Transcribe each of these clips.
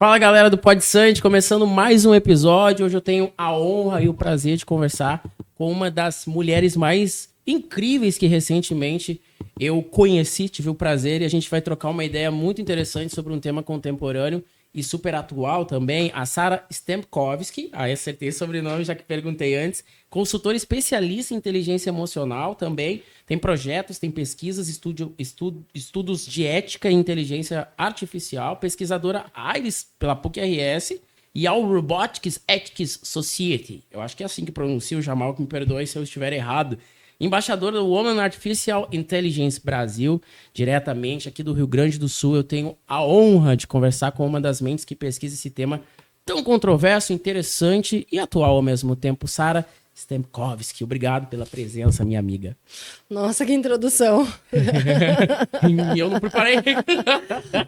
Fala galera do Pod Sante, começando mais um episódio. Hoje eu tenho a honra e o prazer de conversar com uma das mulheres mais incríveis que recentemente eu conheci, tive o prazer, e a gente vai trocar uma ideia muito interessante sobre um tema contemporâneo e super atual também. A Sara Stempkowski, acertei o sobrenome já que perguntei antes, consultora especialista em inteligência emocional também. Tem projetos, tem pesquisas, estudos de ética e inteligência artificial, pesquisadora AIRES pela PUC-RS e ao Robotics Ethics Society. Eu acho que é assim que pronuncia o Jamal, que me perdoe se eu estiver errado. Embaixadora do Women Artificial Intelligence Brasil, diretamente aqui do Rio Grande do Sul. Eu tenho a honra de conversar com uma das mentes que pesquisa esse tema tão controverso, interessante e atual ao mesmo tempo, Sara Stempkowski. Obrigado pela presença, minha amiga. Nossa, que introdução. E eu não preparei.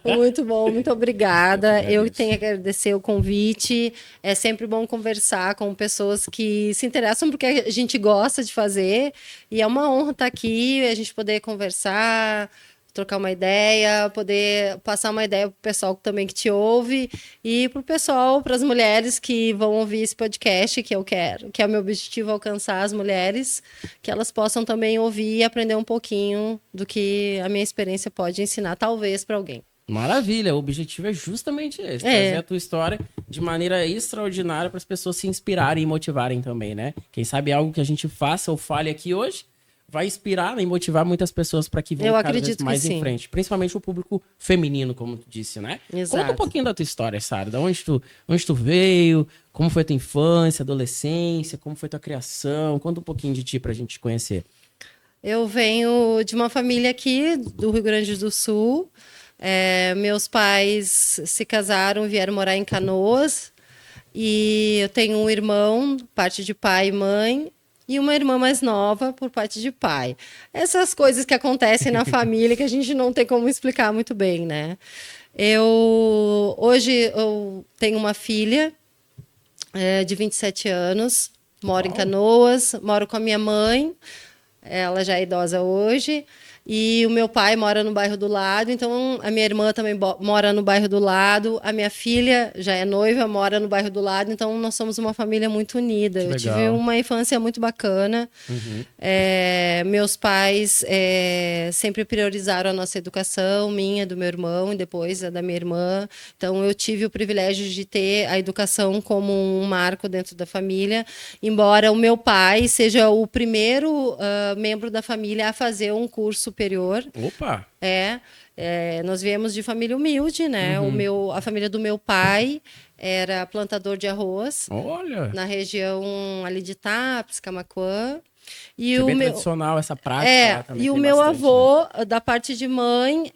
Muito bom, muito obrigada. Eu tenho que agradecer o convite. É sempre bom conversar com pessoas que se interessam porque a gente gosta de fazer. E é uma honra estar aqui, a gente poder conversar, trocar uma ideia, poder passar uma ideia para o pessoal também que te ouve e para o pessoal, para as mulheres que vão ouvir esse podcast, que eu quero, que é o meu objetivo, alcançar as mulheres, que elas possam também ouvir e aprender um pouquinho do que a minha experiência pode ensinar, talvez, para alguém. Maravilha, o objetivo é justamente esse, trazer a tua história de maneira extraordinária para as pessoas se inspirarem e motivarem também, né? Quem sabe algo que a gente faça ou fale aqui hoje vai inspirar e motivar muitas pessoas para que vão cada vez mais em frente. Principalmente o público feminino, como tu disse, né? Exato. Conta um pouquinho da tua história, Sara. De onde tu veio, como foi a tua infância, adolescência, como foi a tua criação. Conta um pouquinho de ti pra gente te conhecer. Eu venho de uma família aqui do Rio Grande do Sul. Meus pais se casaram, vieram morar em Canoas. E eu tenho um irmão, parte de pai e mãe, e uma irmã mais nova por parte de pai. Essas coisas que acontecem na família que a gente não tem como explicar muito bem, né? Hoje eu tenho uma filha de 27 anos, moro em Canoas, moro com a minha mãe, ela já é idosa hoje, e o meu pai mora no bairro do lado, então a minha irmã também mora no bairro do lado, a minha filha já é noiva, mora no bairro do lado, então nós somos uma família muito unida. Eu tive uma infância muito bacana. Meus pais sempre priorizaram a nossa educação, minha, do meu irmão e depois a da minha irmã. Então eu tive o privilégio de ter a educação como um marco dentro da família, embora o meu pai seja o primeiro membro da família a fazer um curso superior. Opa! Nós viemos de família humilde, né? A família do meu pai era plantador de arroz. Olha! Na região ali de Tapes, Camaquã. E é bem tradicional essa prática lá também. E o meu avô, da parte de mãe,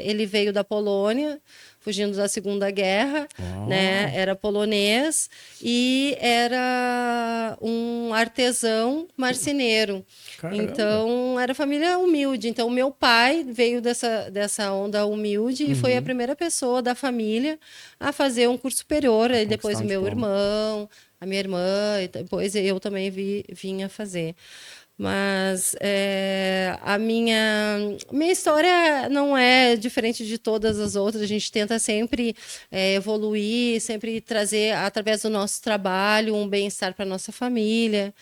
ele veio da Polônia, fugindo da Segunda Guerra, né? Era polonês e era um artesão marceneiro. Caramba. Então, era família humilde. Então, meu pai veio dessa onda humilde e foi a primeira pessoa da família a fazer um curso superior. E depois o meu irmão, a minha irmã, e depois eu também vinha fazer. Mas a minha história não é diferente de todas as outras. A gente tenta sempre evoluir, sempre trazer, através do nosso trabalho, um bem-estar para a nossa família,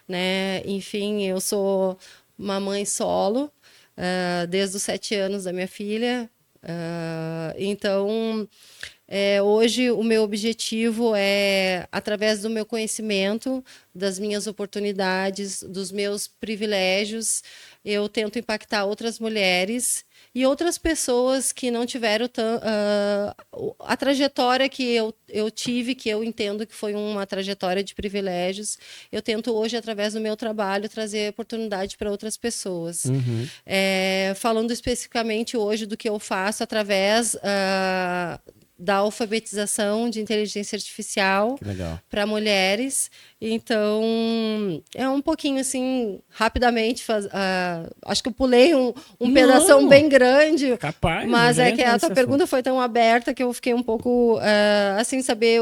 né? Enfim, eu sou uma mãe solo desde os 7 anos da minha filha. Então, hoje o meu objetivo é, através do meu conhecimento, das minhas oportunidades, dos meus privilégios, eu tento impactar outras mulheres e outras pessoas que não tiveram a trajetória que eu tive, que eu entendo que foi uma trajetória de privilégios. Eu tento hoje, através do meu trabalho, trazer oportunidade para outras pessoas. Falando especificamente hoje do que eu faço através da alfabetização de inteligência artificial para mulheres. Então, é um pouquinho assim, rapidamente, acho que eu pulei um pedação bem grande. Capaz, mas é que a tua pergunta foi tão aberta que eu fiquei um pouco assim, saber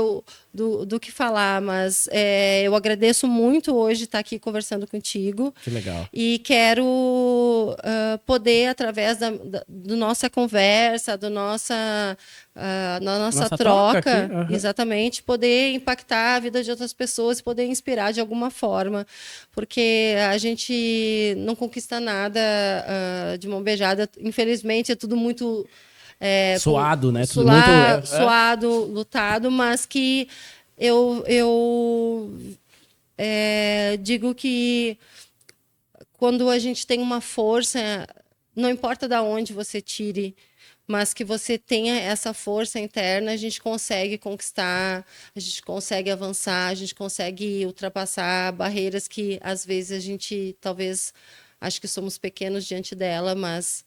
do que falar, mas eu agradeço muito hoje estar aqui conversando contigo. Que legal. E quero poder, através da nossa conversa, da nossa troca, aqui, exatamente, poder impactar a vida de outras pessoas, poder inspirar de alguma forma, porque a gente não conquista nada de mão beijada. Infelizmente, é tudo muito suado, né? Tudo suado, lutado, mas que eu digo que quando a gente tem uma força, não importa de onde você tire, mas que você tenha essa força interna, a gente consegue conquistar, a gente consegue avançar, a gente consegue ultrapassar barreiras que às vezes a gente talvez acho que somos pequenos diante dela, mas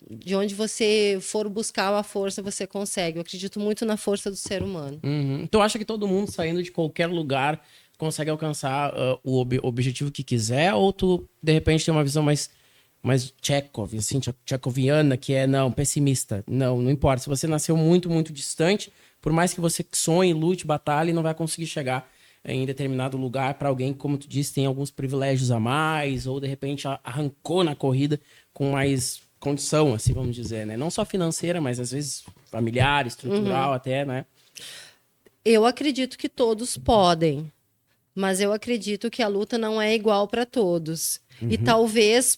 de onde você for buscar a força, você consegue. Eu acredito muito na força do ser humano. Uhum. Tu acha que todo mundo saindo de qualquer lugar consegue alcançar o objetivo que quiser? Ou tu, de repente, tem uma visão mais Chekhov, assim, tchecoviana, que é, não, pessimista. Não importa. Se você nasceu muito, muito distante, por mais que você sonhe, lute, batalhe, não vai conseguir chegar em determinado lugar para alguém que, como tu disse, tem alguns privilégios a mais, ou de repente arrancou na corrida com mais condição, assim, vamos dizer, né? Não só financeira, mas às vezes familiar, estrutural até, né? Eu acredito que todos podem, mas eu acredito que a luta não é igual para todos. E talvez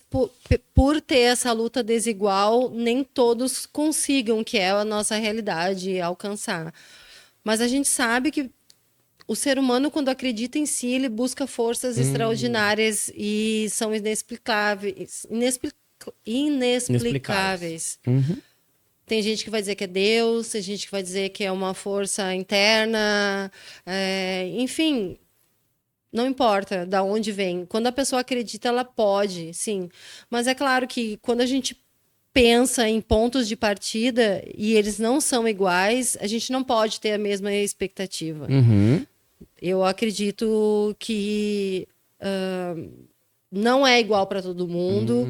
por ter essa luta desigual, nem todos consigam, que é a nossa realidade, alcançar. Mas a gente sabe que o ser humano, quando acredita em si, ele busca forças extraordinárias e são inexplicáveis. Tem gente que vai dizer que é Deus, tem gente que vai dizer que é uma força interna, enfim, não importa de onde vem. Quando a pessoa acredita, ela pode, sim. Mas é claro que quando a gente pensa em pontos de partida e eles não são iguais, a gente não pode ter a mesma expectativa. Eu acredito que não é igual para todo mundo.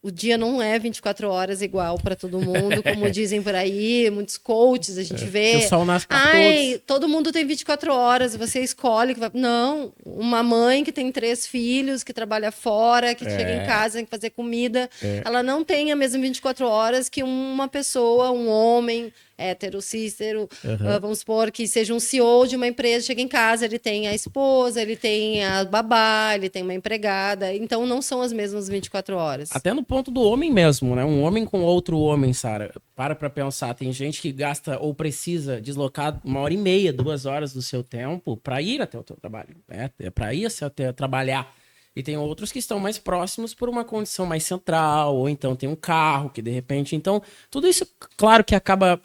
O dia não é 24 horas igual para todo mundo, como dizem por aí, muitos coaches a gente vê. O sol nasce para todos. Todo mundo tem 24 horas, você escolhe que vai. Não, uma mãe que tem 3 filhos, que trabalha fora, que chega em casa, tem que fazer comida, ela não tem a mesma 24 horas que uma pessoa, um homem hétero, cícero, vamos supor que seja um CEO de uma empresa, chega em casa, ele tem a esposa, ele tem a babá, ele tem uma empregada, então não são as mesmas 24 horas. Até no ponto do homem mesmo, né? Um homem com outro homem, Sara, para pensar, tem gente que gasta ou precisa deslocar 1h30, 2 horas do seu tempo para ir até o teu trabalho, né? Para ir até trabalhar. E tem outros que estão mais próximos por uma condição mais central, ou então tem um carro que de repente... Então, tudo isso, claro que acaba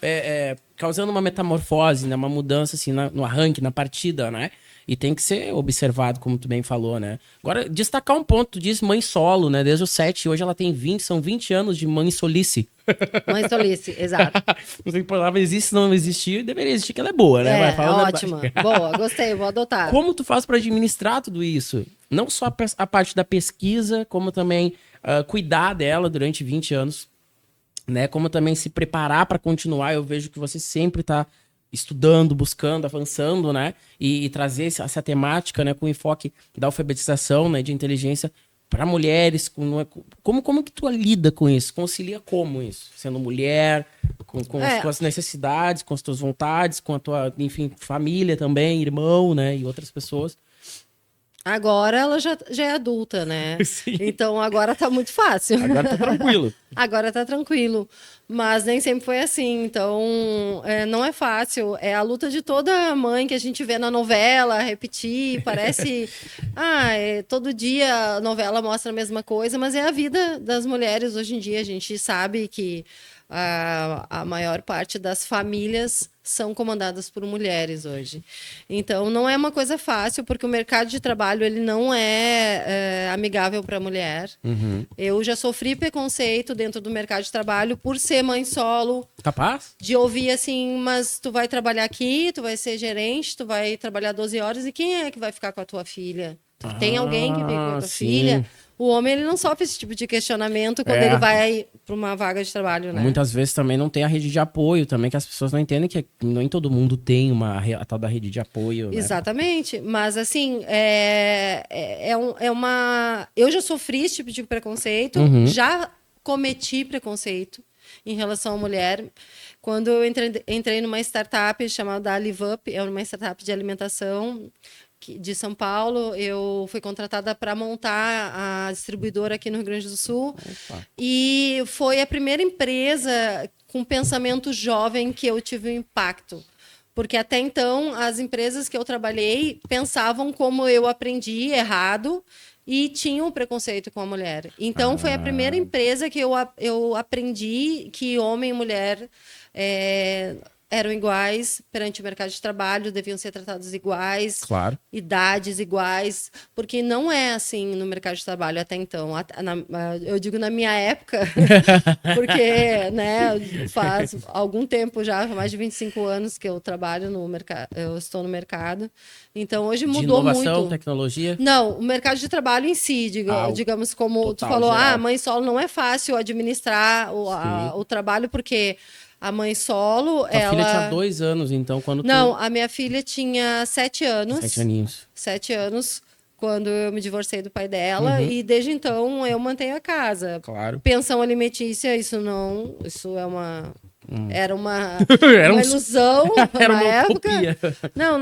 causando uma metamorfose, né? Uma mudança assim, no arranque, na partida, né? E tem que ser observado, como tu bem falou, né? Agora, destacar um ponto, tu diz mãe solo, né? Desde os 7, hoje ela tem 20, são 20 anos de mãe solice. Mãe solice, exato. Não sei que palavra existe, se não existir, deveria existir, que ela é boa, né? Ótima, boa, gostei, vou adotar. Como tu faz para administrar tudo isso? Não só a parte da pesquisa, como também cuidar dela durante 20 anos, né? Como também se preparar para continuar. Eu vejo que você sempre está estudando, buscando, avançando, né? E trazer essa temática, né? Com enfoque da alfabetização, né? De inteligência para mulheres. Como que tu lida com isso? Concilia como isso? Sendo mulher, com as tuas necessidades, com as tuas vontades, com a tua, enfim, família também, irmão, né? E outras pessoas. Agora ela já é adulta, né? Sim. Então agora tá muito fácil. Agora tá tranquilo. Agora tá tranquilo. Mas nem sempre foi assim. Então não é fácil. É a luta de toda mãe que a gente vê na novela, repetir. Parece. Todo dia a novela mostra a mesma coisa, mas é a vida das mulheres hoje em dia. A gente sabe que a maior parte das famílias são comandadas por mulheres hoje. Então, não é uma coisa fácil, porque o mercado de trabalho ele não é amigável para a mulher. Eu já sofri preconceito dentro do mercado de trabalho por ser mãe solo. Capaz? De ouvir assim, mas tu vai trabalhar aqui, tu vai ser gerente, tu vai trabalhar 12 horas, e quem é que vai ficar com a tua filha? Tem alguém que fica com a tua filha? O homem, ele não sofre esse tipo de questionamento quando É. ele vai para uma vaga de trabalho, né? Muitas vezes também não tem a rede de apoio, também que as pessoas não entendem que nem todo mundo tem a tal da rede de apoio, né? Exatamente, mas assim, eu já sofri esse tipo de preconceito, já cometi preconceito em relação à mulher. Quando eu entrei numa startup chamada LiveUp, é uma startup de alimentação de São Paulo, eu fui contratada para montar a distribuidora aqui no Rio Grande do Sul. Opa. E foi a primeira empresa com pensamento jovem que eu tive um impacto. Porque até então, as empresas que eu trabalhei pensavam como eu aprendi errado e tinham preconceito com a mulher. Então, foi a primeira empresa que eu aprendi que homem e mulher eram iguais perante o mercado de trabalho, deviam ser tratados iguais, Claro. idades iguais, porque não é assim no mercado de trabalho até então. Eu digo na minha época, porque né, faz algum tempo já, mais de 25 anos que eu trabalho no mercado, eu estou no mercado. Então hoje De mudou inovação, muito. tecnologia. Não, o mercado de trabalho em si, digamos, como tu total, falou, geral. mãe solo não é fácil administrar o trabalho, porque a mãe solo, Tua filha tinha ela... 2 anos, então, quando Não, a minha filha tinha 7 anos. 7 aninhos. 7 anos, quando eu me divorciei do pai dela. E desde então eu mantenho a casa. Claro. Pensão alimentícia, isso não... Isso é uma... Era uma, Era uma um- ilusão Era na uma época. utopia. Não,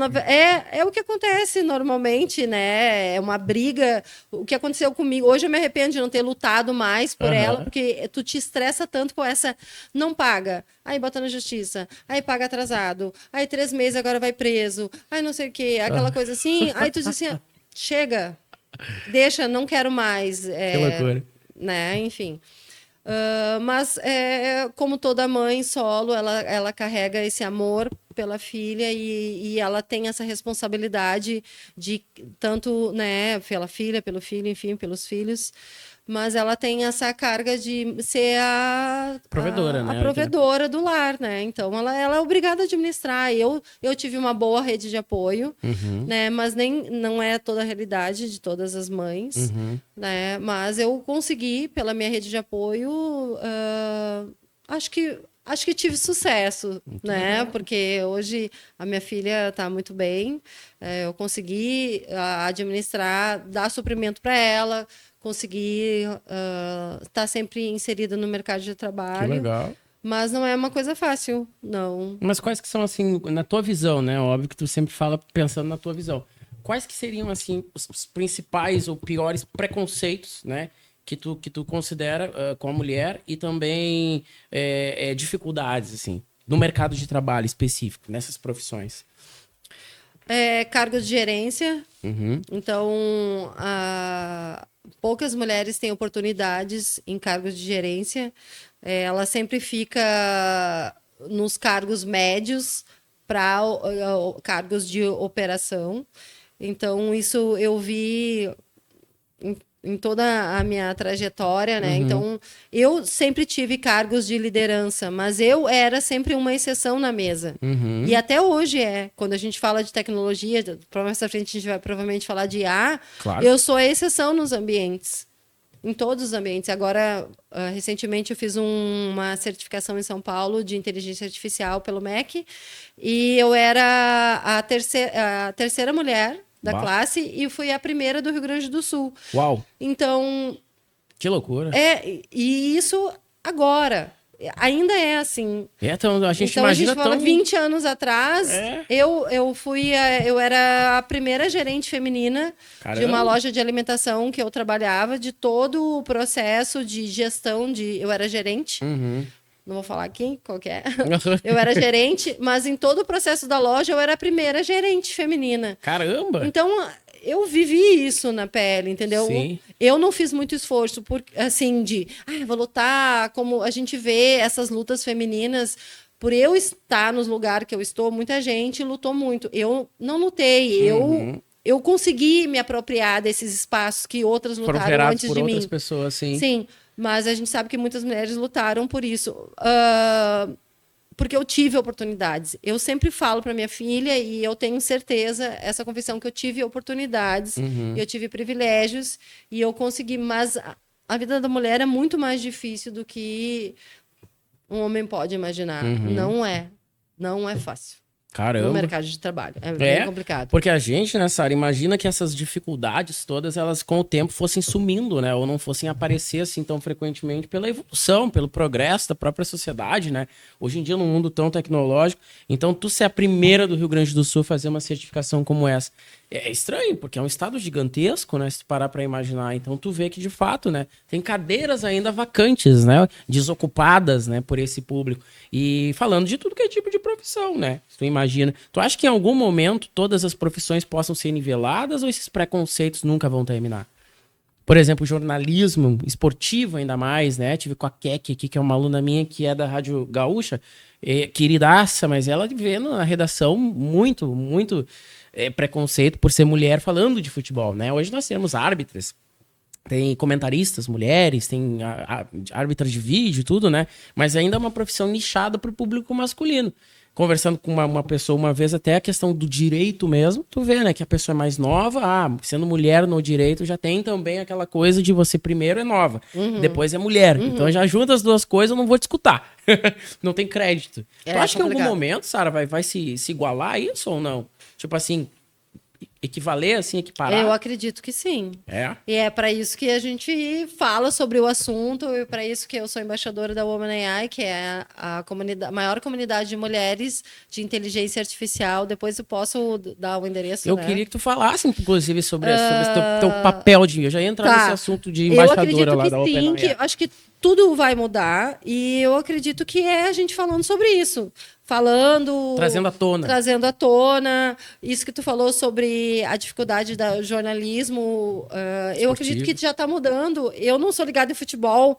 é o que acontece normalmente, né? É uma briga. O que aconteceu comigo. Hoje eu me arrependo de não ter lutado mais por ela, porque tu te estressa tanto com essa. Não paga. Aí bota na justiça. Aí paga atrasado. Aí 3 meses agora vai preso. Aí não sei o quê. Aquela coisa assim. Aí tu diz assim: chega, deixa, não quero mais. Que loucura. Né? Enfim. Mas, como toda mãe solo, ela carrega esse amor pela filha e ela tem essa responsabilidade de tanto, né, pela filha, pelo filho, enfim, pelos filhos. Mas ela tem essa carga de ser Provedora, a né? provedora do lar, né? Então, ela é obrigada a administrar. Eu tive uma boa rede de apoio, né? Mas não é toda a realidade de todas as mães, né? Mas eu consegui, pela minha rede de apoio, acho que tive sucesso, né? legal. Porque hoje a minha filha está muito bem, eu consegui administrar, dar suprimento para ela, consegui estar sempre inserida no mercado de Que trabalho. legal. Mas não é uma coisa fácil, não. Mas quais que são, assim, na tua visão, né? Óbvio que tu sempre fala pensando na tua visão. Quais que seriam, assim, os principais ou piores preconceitos, né? Que tu considera com a mulher e também dificuldades, assim, no mercado de trabalho específico, nessas profissões. Cargos de gerência. Uhum. Então, poucas mulheres têm oportunidades em cargos de gerência. Ela sempre fica nos cargos médios para cargos de operação. Então, isso eu vi em toda a minha trajetória, né? Então, eu sempre tive cargos de liderança, mas eu era sempre uma exceção na mesa. E até hoje quando a gente fala de tecnologia, mais pra frente a gente vai provavelmente falar de IA, Claro. eu sou a exceção nos ambientes. Em todos os ambientes. Agora, recentemente, eu fiz uma certificação em São Paulo de inteligência artificial pelo MEC, e eu era a terceira mulher da classe e fui a primeira do Rio Grande do Sul. Uau, Então, que loucura. e isso agora. Ainda é assim. Então, a gente Então, a gente imagina fala tão... 20 anos atrás, eu eu era a primeira gerente feminina de uma Caramba. loja de alimentação que eu trabalhava, de todo o processo de gestão eu era gerente. Não vou falar qual que é. Eu era gerente, mas em todo o processo da loja eu era a primeira gerente feminina. Caramba. Então, eu vivi isso na pele, entendeu? Sim. Eu não fiz muito esforço, assim, vou lutar, como a gente vê essas lutas femininas. Por eu estar nos lugares que eu estou, muita gente lutou muito. Eu não lutei, eu consegui me apropriar desses espaços que outras Foram lutaram gerados antes por de outras mim. pessoas, sim. Sim, mas a gente sabe que muitas mulheres lutaram por isso. porque eu tive oportunidades. Eu sempre falo para minha filha, e eu tenho certeza, essa convicção, que eu tive oportunidades, eu tive privilégios, e eu consegui. Mas a vida da mulher é muito mais difícil do que um homem pode imaginar. Não é fácil. Caramba. No mercado de trabalho. É bem complicado. Porque a gente, né, Sara, imagina que essas dificuldades todas, elas com o tempo fossem sumindo, né? Ou não fossem aparecer assim tão frequentemente pela evolução, pelo progresso da própria sociedade, né? Hoje em dia, num mundo tão tecnológico. Então, tu ser a primeira do Rio Grande do Sul a fazer uma certificação como essa, é estranho, porque é um estado gigantesco, né? Se tu parar pra imaginar. Então, tu vê que, de fato, né? Tem cadeiras ainda vacantes, né? Desocupadas, né? Por esse público. E falando de tudo que é tipo de profissão, né? Tu imagina. Tu acha que em algum momento todas as profissões possam ser niveladas ou esses preconceitos nunca vão terminar? Por exemplo, jornalismo esportivo ainda mais, né? Tive com a Keke aqui, que é uma aluna minha que é da Rádio Gaúcha, queridaça, mas ela vê na redação muito preconceito por ser mulher falando de futebol, né? Hoje nós temos árbitras, tem comentaristas mulheres, tem árbitras de vídeo, tudo, né? Mas ainda é uma profissão nichada para o público masculino. Conversando com uma pessoa uma vez, até a questão do direito mesmo, tu vê, né, que a pessoa é mais nova, sendo mulher no direito, já tem também aquela coisa de você primeiro é nova, depois é mulher. Então já junta as duas coisas, eu não vou te escutar. Não tem crédito. Tu acha que em algum momento, Sara, vai se igualar a isso ou não? Tipo assim, equivaler, assim, equiparar? Eu acredito que sim. E é para isso que a gente fala sobre o assunto, e para isso que eu sou embaixadora da Woman AI, que é a maior comunidade de mulheres de inteligência artificial. Depois eu posso dar o endereço, Eu queria que tu falasse, inclusive, sobre esse teu papel de... Eu já ia entrar nesse assunto de embaixadora lá da Open AI. Eu acho que tudo vai mudar, e eu acredito que é a gente falando sobre isso. Trazendo à tona isso que tu falou sobre a dificuldade do jornalismo. Eu acredito que já está mudando. Eu não sou ligada em futebol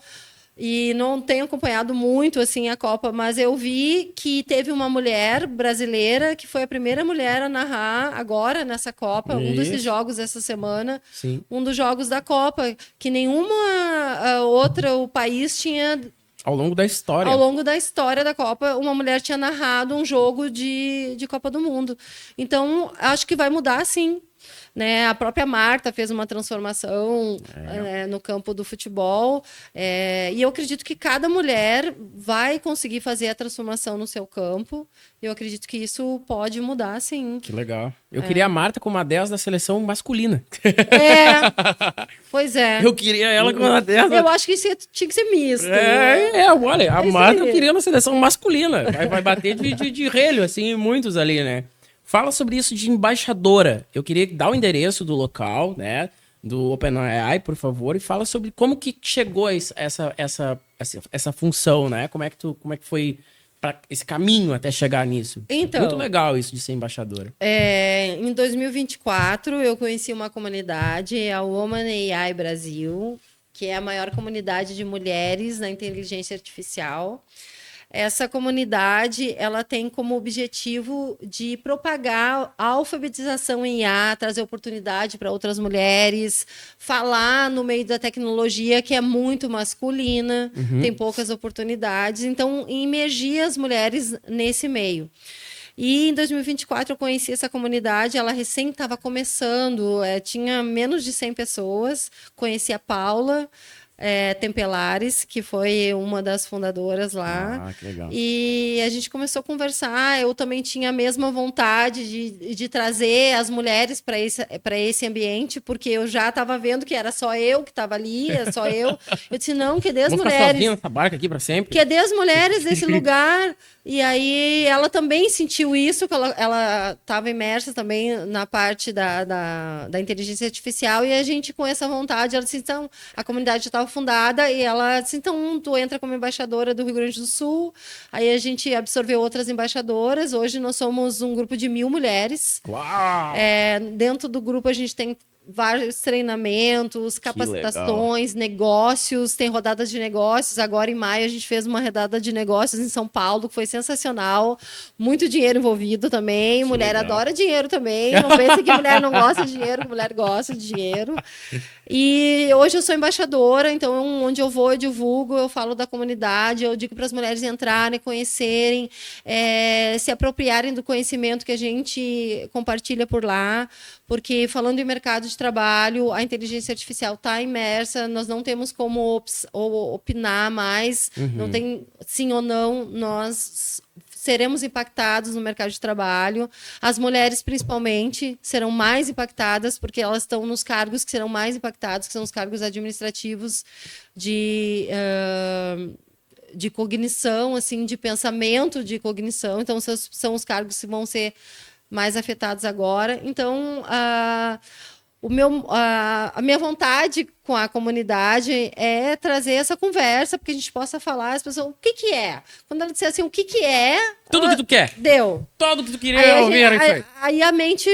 e não tenho acompanhado muito assim a Copa, mas eu vi que teve uma mulher brasileira que foi a primeira mulher a narrar agora nessa Copa, um desses jogos essa semana. Sim. Um dos jogos da Copa, que nenhuma outra o país tinha. Ao longo da história. Ao longo da história da Copa, uma mulher tinha narrado um jogo de Copa do Mundo. Então, acho que vai mudar, sim. Né? A própria Marta fez uma transformação no campo do futebol. E eu acredito que cada mulher vai conseguir fazer a transformação no seu campo. Eu acredito que isso pode mudar, sim. Que legal. Eu queria a Marta como uma 10 da seleção masculina. Pois é. Eu queria ela como uma 10. Eu acho que isso tinha que ser misto. Olha, a Marta eu queria na seleção masculina. Vai bater de relho, assim, muitos ali, né? Fala sobre isso de embaixadora. Eu queria dar o endereço do local, né? Do OpenAI, por favor, e fala sobre como que chegou essa função, né? Como é que foi esse caminho até chegar nisso? Então, muito legal isso de ser embaixadora. Em 2024, eu conheci uma comunidade, a Woman AI Brasil, que é a maior comunidade de mulheres na inteligência artificial. Essa comunidade, ela tem como objetivo de propagar a alfabetização em IA, trazer oportunidade para outras mulheres, falar no meio da tecnologia que é muito masculina, tem poucas oportunidades, então imergir as mulheres nesse meio. E em 2024 eu conheci essa comunidade, ela recém estava começando, tinha menos de 100 pessoas, conheci a Paula Tempelares, que foi uma das fundadoras lá. Que legal. E a gente começou a conversar. Eu também tinha a mesma vontade de trazer as mulheres para esse ambiente, porque eu já estava vendo que era só eu que estava ali, é só eu. Eu disse, não, cadê as mulheres? Vamos ficar sozinha nessa barca aqui para sempre? Cadê as mulheres desse lugar? E aí ela também sentiu isso, que ela estava imersa também na parte da inteligência artificial, e a gente, com essa vontade, ela disse, então, a comunidade estava fundada, e ela disse, então, tu entra como embaixadora do Rio Grande do Sul. Aí a gente absorveu outras embaixadoras. Hoje nós somos um grupo de 1.000 mulheres. Uau! Dentro do grupo a gente tem vários treinamentos, capacitações, negócios, tem rodadas de negócios. Agora, em maio, a gente fez uma rodada de negócios em São Paulo, que foi sensacional. Muito dinheiro envolvido também. Mulher adora dinheiro também. Não pense que mulher não gosta de dinheiro, que mulher gosta de dinheiro. E hoje eu sou embaixadora, então onde eu vou, eu divulgo, eu falo da comunidade, eu digo para as mulheres entrarem, conhecerem, se apropriarem do conhecimento que a gente compartilha por lá, porque falando em mercado de trabalho, a inteligência artificial está imersa, nós não temos como opinar mais, não tem sim ou não, nós seremos impactados no mercado de trabalho. As mulheres, principalmente, serão mais impactadas, porque elas estão nos cargos que serão mais impactados, que são os cargos administrativos de cognição, assim, de pensamento de cognição. Então, são os cargos que vão ser mais afetados agora. Então, a minha vontade com a comunidade é trazer essa conversa, porque a gente possa falar, as pessoas, o que que é? Quando ela disser assim, o que que é... Tudo que tu quer. Deu. Tudo que tu queria ouvir. Aí a mente,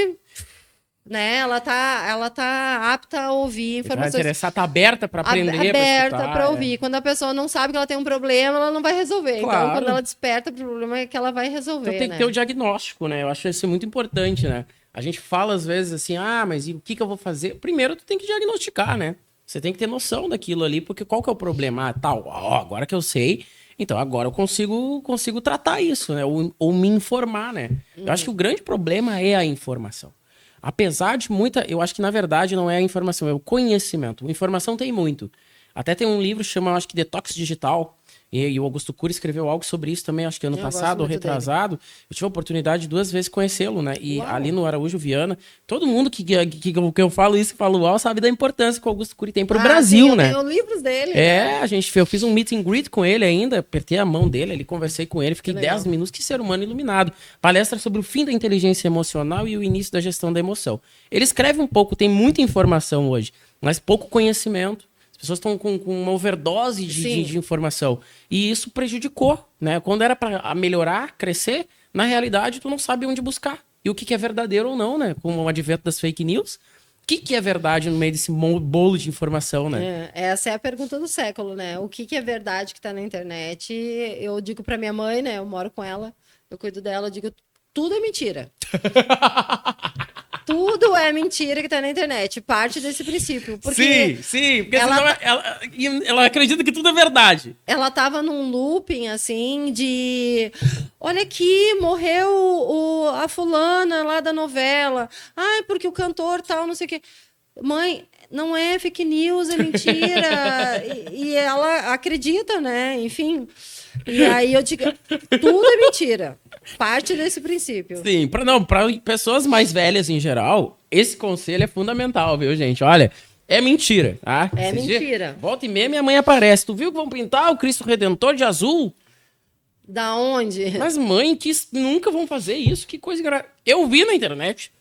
né, ela tá apta a ouvir informações. Tá aberta para aprender, aberta para ouvir. Quando a pessoa não sabe que ela tem um problema, ela não vai resolver. Claro. Então, quando ela desperta o problema, é que ela vai resolver. Então tem que ter o diagnóstico, né? Eu acho isso muito importante, né? A gente fala às vezes assim, mas e o que eu vou fazer? Primeiro, tu tem que diagnosticar, né? Você tem que ter noção daquilo ali, porque qual que é o problema? Agora que eu sei, então agora eu consigo tratar isso, né? Ou me informar, né? Eu acho que o grande problema é a informação. Apesar de eu acho que na verdade não é a informação, é o conhecimento. A informação tem muito. Até tem um livro que chama, acho que Detox Digital, e o Augusto Cury escreveu algo sobre isso também, acho que ano passado ou retrasado. Eu tive a oportunidade de 2 vezes conhecê-lo, né? E ali no Araújo Viana, todo mundo que eu falo isso e falo sabe da importância que o Augusto Cury tem para o Brasil, sim, né? Eu tenho livros dele. Eu fiz um meet and greet com ele ainda, apertei a mão dele, ali conversei com ele, fiquei 10 minutos, que ser humano iluminado. Palestra sobre o fim da inteligência emocional e o início da gestão da emoção. Ele escreve um pouco, tem muita informação hoje, mas pouco conhecimento. As pessoas estão com uma overdose de informação. E isso prejudicou, né? Quando era para melhorar, crescer, na realidade, tu não sabe onde buscar. E o que é verdadeiro ou não, né? Como o advento das fake news. O que é verdade no meio desse bolo de informação, né? Essa é a pergunta do século, né? O que é verdade que está na internet? Eu digo para minha mãe, né? Eu moro com ela, eu cuido dela, eu digo, tudo é mentira. Tudo é mentira que tá na internet. Parte desse princípio. Porque sim. Porque ela acredita que tudo é verdade. Ela tava num looping, assim, de... Olha aqui, morreu a fulana lá da novela. Porque o cantor tal, não sei o quê. Mãe, não é fake news, é mentira. e ela acredita, né? Enfim... E aí eu digo, tudo é mentira. Parte desse princípio. Sim, para pessoas mais velhas em geral, esse conselho é fundamental, viu, gente? Olha, é mentira, tá? É mentira. Volta e meia, minha mãe aparece. Tu viu que vão pintar o Cristo Redentor de azul? Da onde? Mas mãe, que nunca vão fazer isso. Que coisa eu vi na internet.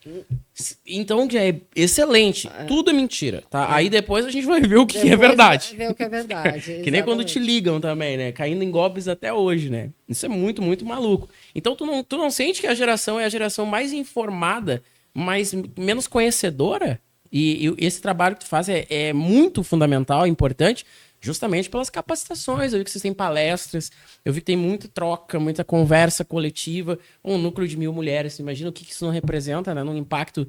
Então já é excelente. Tudo é mentira, tá? Aí depois a gente vai ver o que é verdade. Vai ver o que é verdade. Que nem quando te ligam também, né? Caindo em golpes até hoje, né? Isso é muito, muito maluco. Então tu não sente que a geração é a geração mais informada, mas menos conhecedora? E esse trabalho que tu faz é muito fundamental, importante, justamente pelas capacitações. Eu vi que vocês têm palestras, eu vi que tem muita troca, muita conversa coletiva, um núcleo de 1000 mulheres. Imagina o que isso não representa, né? No impacto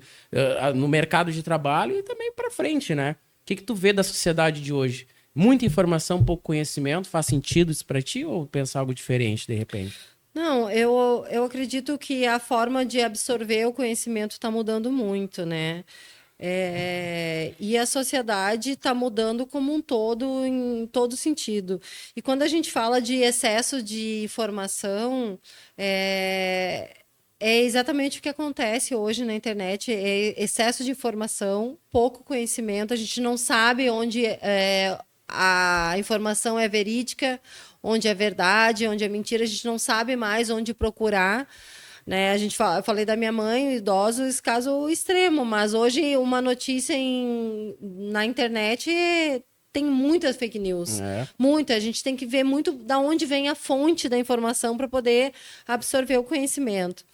no mercado de trabalho e também para frente, né? O que tu vê da sociedade de hoje? Muita informação, pouco conhecimento, faz sentido isso para ti ou pensar algo diferente de repente? Não, eu acredito que a forma de absorver o conhecimento está mudando muito, né? E a sociedade está mudando como um todo, em todo sentido. E quando a gente fala de excesso de informação, é exatamente o que acontece hoje na internet, é excesso de informação, pouco conhecimento, a gente não sabe onde a informação é verídica, onde é verdade, onde é mentira, a gente não sabe mais onde procurar. Né? Eu falei da minha mãe, idosos, caso extremo, mas hoje uma notícia na internet tem muitas fake news. Muita. A gente tem que ver muito da onde vem a fonte da informação para poder absorver o conhecimento.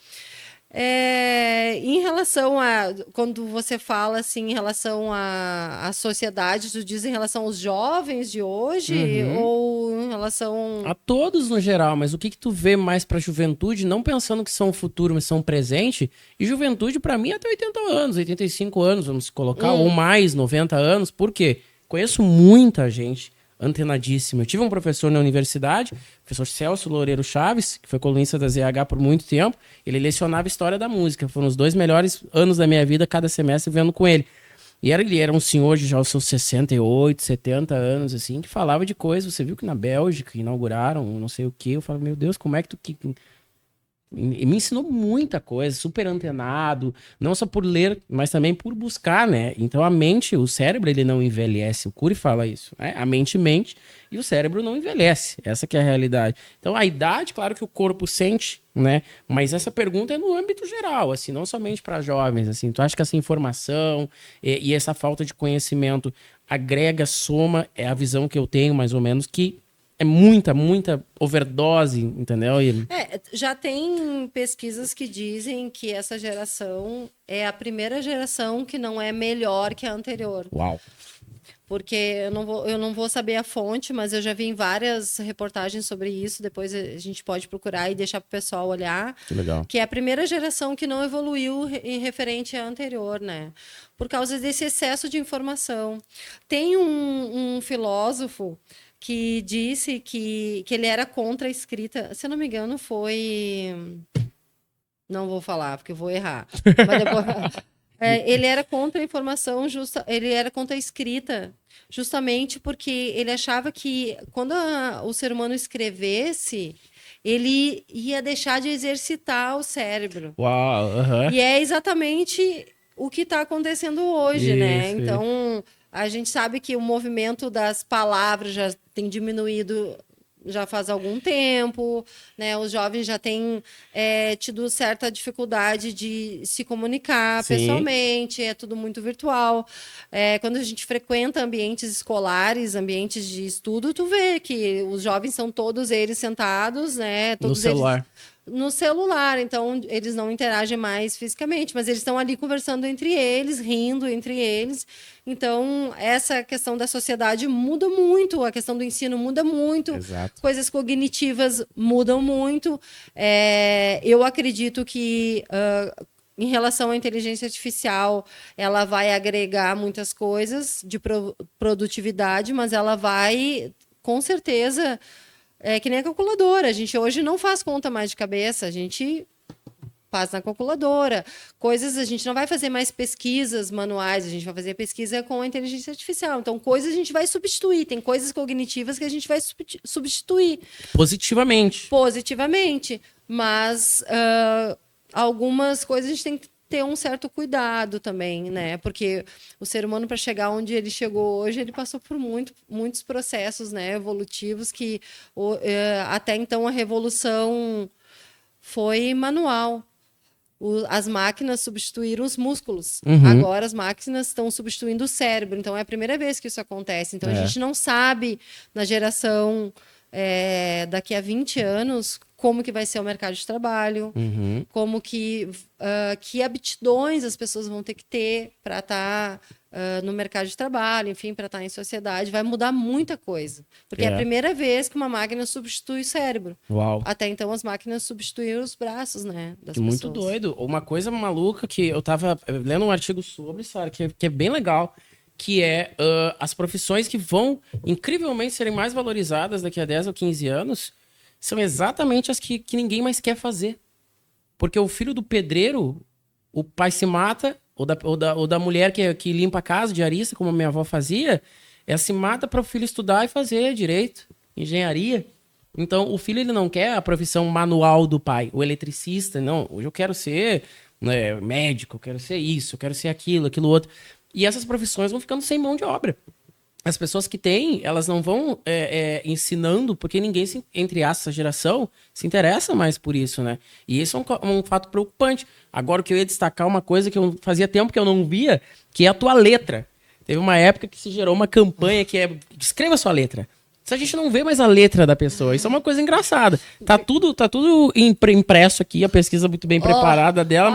Em relação a, quando você fala assim, em relação à sociedade, tu diz em relação aos jovens de hoje ou em relação... A todos no geral, mas o que tu vê mais pra juventude, não pensando que são o futuro, mas são o presente, e juventude pra mim é até 80 anos, 85 anos, vamos colocar, ou mais, 90 anos, por quê? Conheço muita gente antenadíssima. Eu tive um professor na universidade, o professor Celso Loureiro Chaves, que foi colunista da ZH por muito tempo, ele lecionava História da Música, foram os 2 melhores anos da minha vida, cada semestre vendo com ele. E ele era um senhor de já os seus 68, 70 anos, assim, que falava de coisas. Você viu que na Bélgica inauguraram não sei o quê. Eu falo, meu Deus, como é que tu... E me ensinou muita coisa, super antenado, não só por ler, mas também por buscar, né? Então a mente, o cérebro, ele não envelhece. O Cury fala isso, né? A mente mente e o cérebro não envelhece. Essa que é a realidade. Então a idade, claro que o corpo sente, né? Mas essa pergunta é no âmbito geral, assim, não somente para jovens, assim. Tu acha que essa informação e essa falta de conhecimento agrega, soma, é a visão que eu tenho, mais ou menos, que é muita overdose, entendeu? Já tem pesquisas que dizem que essa geração é a primeira geração que não é melhor que a anterior. Uau! Porque eu não vou saber a fonte, mas eu já vi em várias reportagens sobre isso. Depois a gente pode procurar e deixar para o pessoal olhar. Que legal. Que é a primeira geração que não evoluiu em referente à anterior, né? Por causa desse excesso de informação. Tem um filósofo que disse que ele era contra a escrita. Se eu não me engano, foi... Não vou falar, porque eu vou errar. Mas depois... ele era contra a informação, ele era contra a escrita, justamente porque ele achava que quando o ser humano escrevesse, ele ia deixar de exercitar o cérebro. Uau, E é exatamente o que está acontecendo hoje, né? Então, a gente sabe que o movimento das palavras já tem diminuído já faz algum tempo, né? Os jovens já têm tido certa dificuldade de se comunicar pessoalmente, é tudo muito virtual. Quando a gente frequenta ambientes escolares, ambientes de estudo, tu vê que os jovens são todos eles sentados, né? Todos no celular. No celular, então eles não interagem mais fisicamente, mas eles estão ali conversando entre eles, rindo entre eles. Então, essa questão da sociedade muda muito, a questão do ensino muda muito, Exato. Coisas cognitivas mudam muito. Eu acredito que, em relação à inteligência artificial, ela vai agregar muitas coisas de produtividade, mas ela vai, com certeza... É que nem a calculadora. A gente hoje não faz conta mais de cabeça, a gente faz na calculadora. Coisas, a gente não vai fazer mais pesquisas manuais, a gente vai fazer pesquisa com a inteligência artificial. Então, coisas a gente vai substituir. Tem coisas cognitivas que a gente vai substituir. Positivamente. Positivamente. Mas algumas coisas a gente tem que ter um certo cuidado também, né? Porque o ser humano, para chegar onde ele chegou hoje, ele passou por muitos processos, né, evolutivos que até então a revolução foi manual. As máquinas substituíram os músculos. Agora as máquinas estão substituindo o cérebro. Então é a primeira vez que isso acontece. Então a gente não sabe na geração daqui a 20 anos como que vai ser o mercado de trabalho, como que aptidões as pessoas vão ter que ter para estar no mercado de trabalho, enfim, para estar em sociedade. Vai mudar muita coisa. Porque é a primeira vez que uma máquina substitui o cérebro. Uau. Até então as máquinas substituíram os braços, né, das pessoas. Muito doido. Uma coisa maluca que eu tava lendo um artigo sobre, Sara, que é bem legal, que é as profissões que vão incrivelmente serem mais valorizadas daqui a 10 ou 15 anos são exatamente as que ninguém mais quer fazer. Porque o filho do pedreiro, o pai se mata, ou da mulher que limpa a casa, diarista, como a minha avó fazia, ela se mata para o filho estudar e fazer direito, engenharia. Então, o filho ele não quer a profissão manual do pai, o eletricista, não. Hoje eu quero ser médico, eu quero ser isso, eu quero ser aquilo outro. E essas profissões vão ficando sem mão de obra. As pessoas que têm, elas não vão ensinando, porque ninguém, entre essa geração, se interessa mais por isso, né? E isso é um fato preocupante. Agora, o que eu ia destacar, uma coisa que eu fazia tempo que eu não via, que é a tua letra. Teve uma época que se gerou uma campanha que escreva sua letra. A gente não vê mais a letra da pessoa. Isso é uma coisa engraçada. Tá tudo impresso aqui, a pesquisa muito bem preparada dela,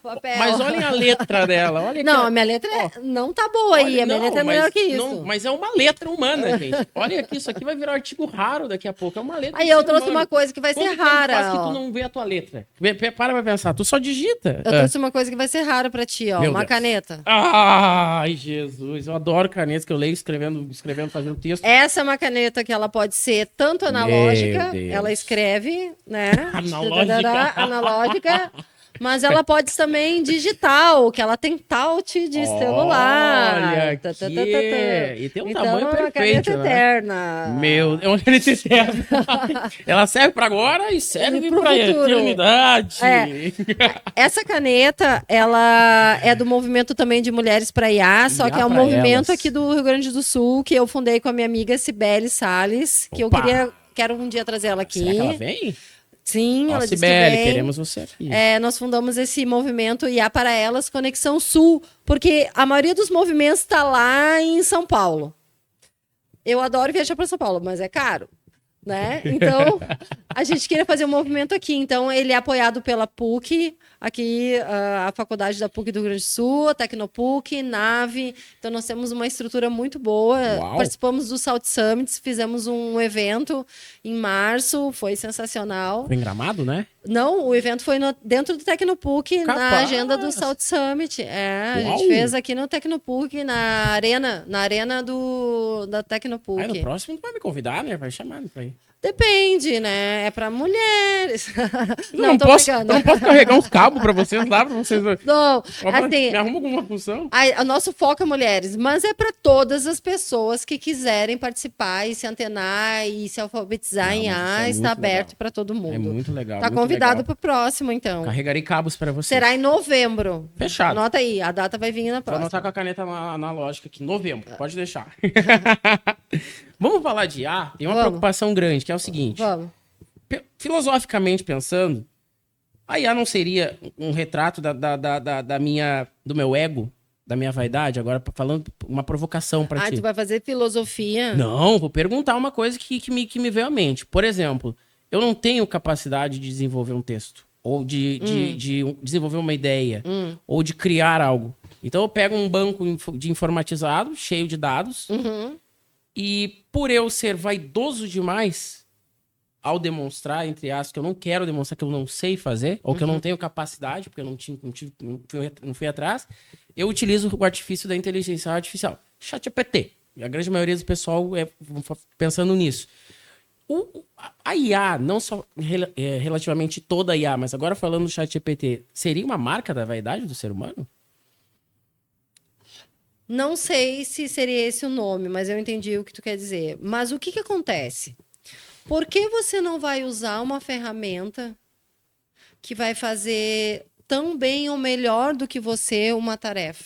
papel. Mas olhem a letra dela. Olha não, a minha letra não tá boa aí. A minha letra é melhor que isso. Não, mas é uma letra humana, gente. Olha aqui, isso aqui vai virar um artigo raro daqui a pouco. É uma letra. Aí eu trouxe uma coisa que vai ser rara. Faz que tu não vê a tua letra. Para pra pensar, tu só digita. Eu trouxe uma coisa que vai ser rara pra ti, ó. Uma caneta. Ai, Jesus. Eu adoro canetas que eu leio escrevendo, fazendo texto. Essa é uma caneta que ela pode ser tanto analógica, ela escreve, né? Analógica. Mas ela pode ser também digital, que ela tem touch de celular. Olha aqui. E tem um tamanho perfeito, caneta eterna. Meu, é uma caneta eterna. Ela serve para agora e serve para a eternidade. Essa caneta, ela é do movimento também de Mulheres para IA, só que é um movimento aqui do Rio Grande do Sul, que eu fundei com a minha amiga Cibele Salles, que eu quero um dia trazer ela aqui. Será que ela vem? Sim, ela disse Cibele, queremos você aqui. Nós fundamos esse movimento IA para Elas, Conexão Sul, porque a maioria dos movimentos está lá em São Paulo. Eu adoro viajar para São Paulo, mas é caro, né? Então, a gente queria fazer um movimento aqui. Então, ele é apoiado pela PUC, aqui a faculdade da PUC do Rio Grande do Sul, a Tecnopuc, Nave. Então, nós temos uma estrutura muito boa. Uau. Participamos do South Summits, fizemos um evento em março, foi sensacional. Foi em Gramado, né? Não, o evento foi dentro do Tecnopuc, na agenda do South Summit. A gente fez aqui no Tecnopuc, na arena da Tecnopuc. Aí no próximo não vai me convidar, né? Vai chamar pra ir. Depende, né? É pra mulheres. Não posso carregar uns cabos pra vocês lá, pra vocês. Não, assim, me arruma alguma função. O nosso foco é mulheres, mas é para todas as pessoas que quiserem participar e se antenar e se alfabetizar em IA, está aberto para todo mundo. É muito legal. Tá convidado para o próximo, então. Carregarei cabos para você. Será em novembro. Fechado. Anota aí, a data vai vir na próxima. Vou anotar com a caneta analógica aqui, novembro, pode deixar. Vamos falar de IA? Tem uma preocupação grande, que é o seguinte. Vamos. Filosoficamente pensando, a IA não seria um retrato do meu ego, da minha vaidade? Agora, falando uma provocação pra ti. Tu vai fazer filosofia? Não, vou perguntar uma coisa que me veio à mente. Por exemplo, eu não tenho capacidade de desenvolver um texto, ou de desenvolver uma ideia, ou de criar algo. Então eu pego um banco de informatizado, cheio de dados, e por eu ser vaidoso demais, ao demonstrar, entre aspas, que eu não quero demonstrar que eu não sei fazer, ou que eu não tenho capacidade, porque eu não fui atrás, eu utilizo o artifício da inteligência artificial. ChatGPT. E a grande maioria do pessoal pensando nisso. A IA, não só relativamente toda a IA, mas agora falando do ChatGPT, seria uma marca da vaidade do ser humano? Não sei se seria esse o nome, mas eu entendi o que tu quer dizer. Mas o que acontece? Por que você não vai usar uma ferramenta que vai fazer tão bem ou melhor do que você uma tarefa?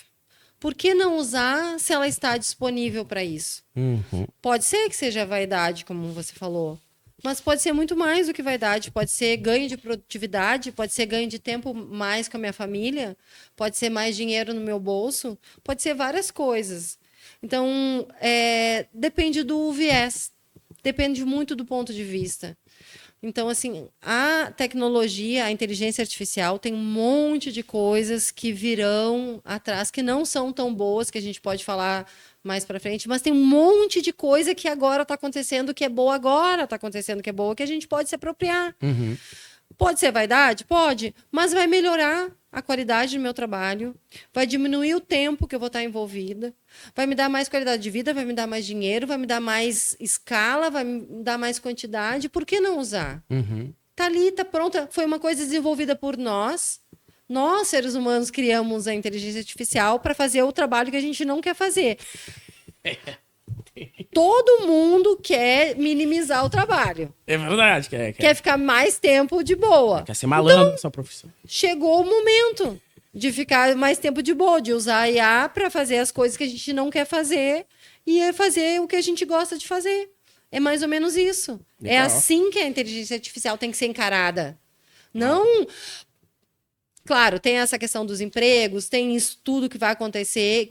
Por que não usar se ela está disponível para isso? Pode ser que seja vaidade, como você falou, mas pode ser muito mais do que vaidade. Pode ser ganho de produtividade, pode ser ganho de tempo mais com a minha família, pode ser mais dinheiro no meu bolso, pode ser várias coisas. Então, depende do viés, depende muito do ponto de vista. Então, assim, a tecnologia, a inteligência artificial tem um monte de coisas que virão atrás, que não são tão boas, que a gente pode falar mais para frente, mas tem um monte de coisa que agora está acontecendo, que é boa agora, está acontecendo que é boa, que a gente pode se apropriar. Pode ser vaidade? Pode, mas vai melhorar a qualidade do meu trabalho, vai diminuir o tempo que eu vou estar envolvida, vai me dar mais qualidade de vida, vai me dar mais dinheiro, vai me dar mais escala, vai me dar mais quantidade. Por que não usar? Tá ali, tá pronta. Foi uma coisa desenvolvida por nós. Nós, seres humanos, criamos a inteligência artificial para fazer o trabalho que a gente não quer fazer. Todo mundo quer minimizar o trabalho. É verdade. Quer ficar mais tempo de boa. Quer ser malandro nessa profissão. Chegou o momento de ficar mais tempo de boa, de usar a IA para fazer as coisas que a gente não quer fazer e fazer o que a gente gosta de fazer. É mais ou menos isso. Legal. É assim que a inteligência artificial tem que ser encarada. Não... Claro, tem essa questão dos empregos, tem estudo que vai acontecer,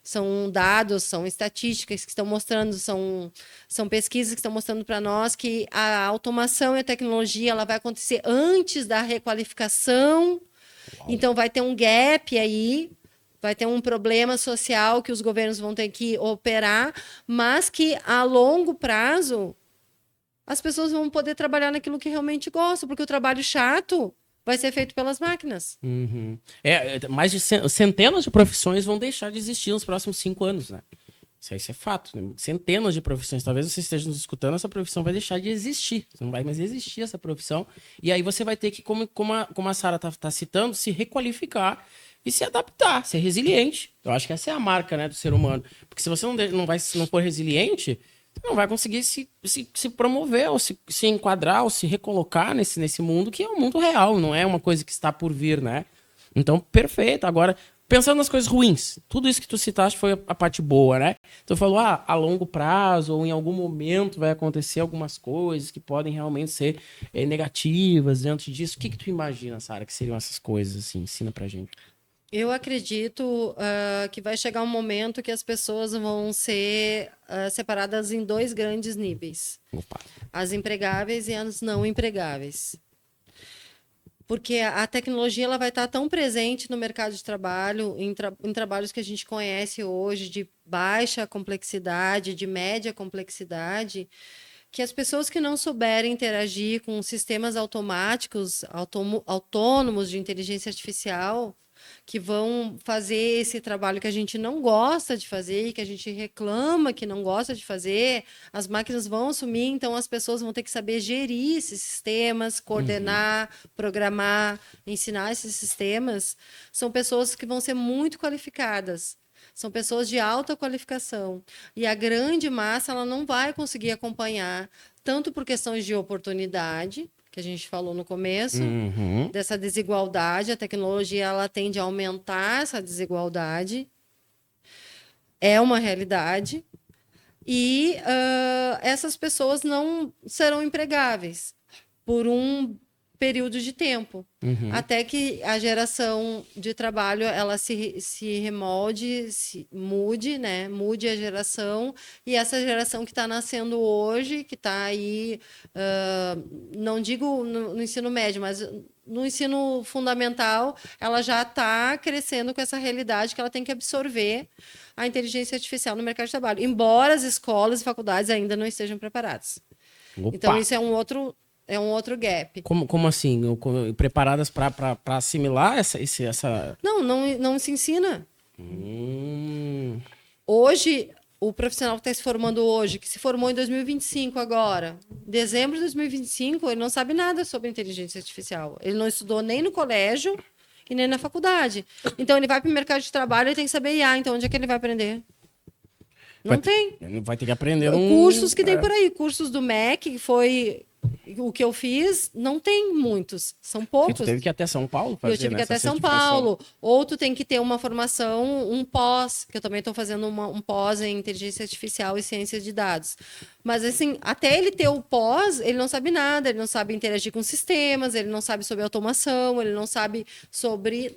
São dados, são estatísticas que estão mostrando, são pesquisas que estão mostrando para nós que a automação e a tecnologia ela vai acontecer antes da requalificação. Uau. Então, vai ter um gap aí, vai ter um problema social que os governos vão ter que operar, mas que a longo prazo as pessoas vão poder trabalhar naquilo que realmente gostam, porque o trabalho chato vai ser feito pelas máquinas. Uhum. Mais de centenas de profissões vão deixar de existir nos próximos 5 anos, né? Isso é fato. Né? Centenas de profissões. Talvez você esteja nos escutando, essa profissão vai deixar de existir. Não vai mais existir essa profissão. E aí você vai ter que, como a Sara tá citando, se requalificar e se adaptar, ser resiliente. Eu acho que essa é a marca, né, do ser humano. Porque se você não for resiliente, você não vai conseguir se promover, ou se enquadrar, ou se recolocar nesse mundo que é um mundo real, não é uma coisa que está por vir, né? Então, perfeito. Agora, pensando nas coisas ruins, tudo isso que tu citaste foi a parte boa, né? Tu falou, a longo prazo, ou em algum momento vai acontecer algumas coisas que podem realmente ser negativas dentro disso. O que tu imagina, Sara, que seriam essas coisas, assim? Ensina pra gente. Eu acredito que vai chegar um momento que as pessoas vão ser separadas em 2 grandes níveis. Opa. As empregáveis e as não empregáveis. Porque a tecnologia ela vai estar tão presente no mercado de trabalho, em trabalhos que a gente conhece hoje, de baixa complexidade, de média complexidade, que as pessoas que não souberem interagir com sistemas automáticos, autônomos de inteligência artificial, que vão fazer esse trabalho que a gente não gosta de fazer e que a gente reclama que não gosta de fazer, as máquinas vão assumir, então as pessoas vão ter que saber gerir esses sistemas, coordenar, programar, ensinar esses sistemas. São pessoas que vão ser muito qualificadas. São pessoas de alta qualificação. E a grande massa ela não vai conseguir acompanhar, tanto por questões de oportunidade, que a gente falou no começo, dessa desigualdade. A tecnologia ela tende a aumentar essa desigualdade. É uma realidade. E essas pessoas não serão empregáveis por um período de tempo, até que a geração de trabalho ela se remolde, se mude, né? Mude a geração, e essa geração que está nascendo hoje, que está aí, não digo no ensino médio, mas no ensino fundamental, ela já está crescendo com essa realidade que ela tem que absorver a inteligência artificial no mercado de trabalho, embora as escolas e faculdades ainda não estejam preparadas. Opa. Então, isso é um outro gap. Como assim? Preparadas para assimilar essa... Não se ensina. Hoje, o profissional que está se formando hoje, que se formou em 2025 agora, dezembro de 2025, ele não sabe nada sobre inteligência artificial. Ele não estudou nem no colégio e nem na faculdade. Então, ele vai para o mercado de trabalho e tem que saber IA. Então, onde é que ele vai aprender? Não tem. Ele vai ter que aprender cursos que tem por aí. Cursos do MEC, que foi... O que eu fiz, não tem muitos, são poucos. Tu teve que ir até São Paulo fazer, eu tive que ir até São Paulo. Ou tu tem que ter uma formação, um pós, que eu também estou fazendo um pós em inteligência artificial e ciências de dados. Mas, assim, até ele ter o pós, ele não sabe nada, ele não sabe interagir com sistemas, ele não sabe sobre automação, ele não sabe sobre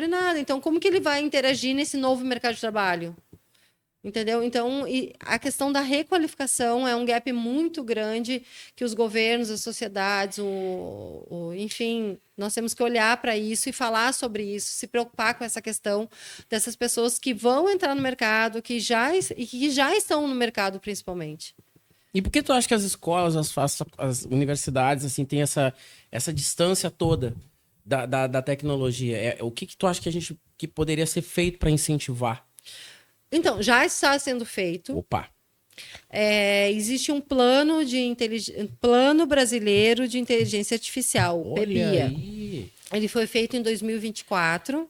nada. Então, como que ele vai interagir nesse novo mercado de trabalho? Entendeu? Então, a questão da requalificação é um gap muito grande que os governos, as sociedades, enfim, nós temos que olhar para isso e falar sobre isso, se preocupar com essa questão dessas pessoas que vão entrar no mercado, que já estão no mercado, principalmente. E por que tu acha que as escolas, as universidades, assim, têm essa distância toda da tecnologia? O que tu acha que poderia ser feito para incentivar? Então, já está sendo feito. Opa! Existe um plano plano brasileiro de inteligência artificial, o PEBIA. Aí. Ele foi feito em 2024